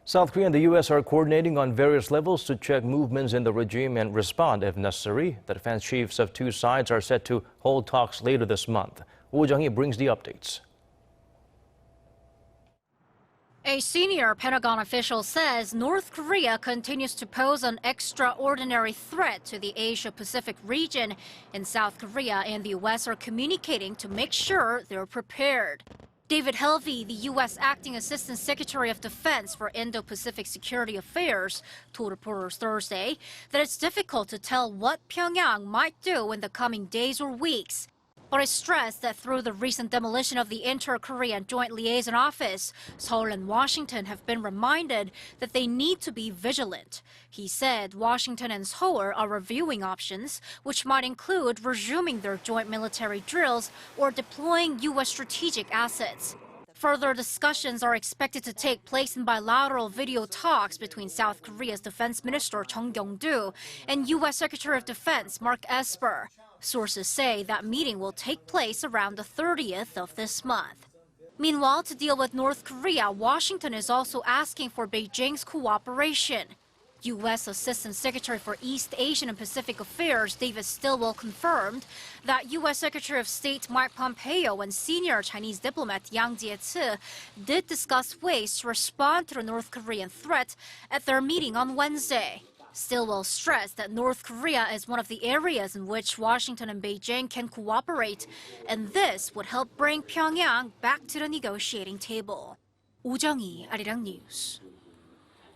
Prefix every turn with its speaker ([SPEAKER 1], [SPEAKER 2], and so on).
[SPEAKER 1] South Korea and the U.S. are coordinating on various levels to check movements in the regime and respond if necessary. The defense chiefs of two sides are set to hold talks later this month. Jung-hee brings the updates.
[SPEAKER 2] A senior Pentagon official says North Korea continues to pose an extraordinary threat to the Asia-Pacific region, and South Korea and the U.S. are communicating to make sure they're prepared. David Helvey, the U.S. Acting Assistant Secretary of Defense for Indo-Pacific Security Affairs, told reporters Thursday that it's difficult to tell what Pyongyang might do in the coming days or weeks. But he stressed that through the recent demolition of the Inter-Korean Joint Liaison Office, Seoul and Washington have been reminded that they need to be vigilant. He said Washington and Seoul are reviewing options, which might include resuming their joint military drills or deploying U.S. strategic assets. Further discussions are expected to take place in bilateral video talks between South Korea's Defense Minister Chung Kyung-do and U.S. Secretary of Defense Mark Esper. Sources say that meeting will take place around the 30th of this month. Meanwhile, to deal with North Korea, Washington is also asking for Beijing's cooperation. U.S. Assistant Secretary for East Asian and Pacific Affairs David Stilwell confirmed that U.S. Secretary of State Mike Pompeo and senior Chinese diplomat Yang Jiechi did discuss ways to respond to the North Korean threat at their meeting on Wednesday. Stilwell stressed that North Korea is one of the areas in which Washington and Beijing can cooperate, and this would help bring Pyongyang back to the negotiating table. Jung-hee, Arirang News.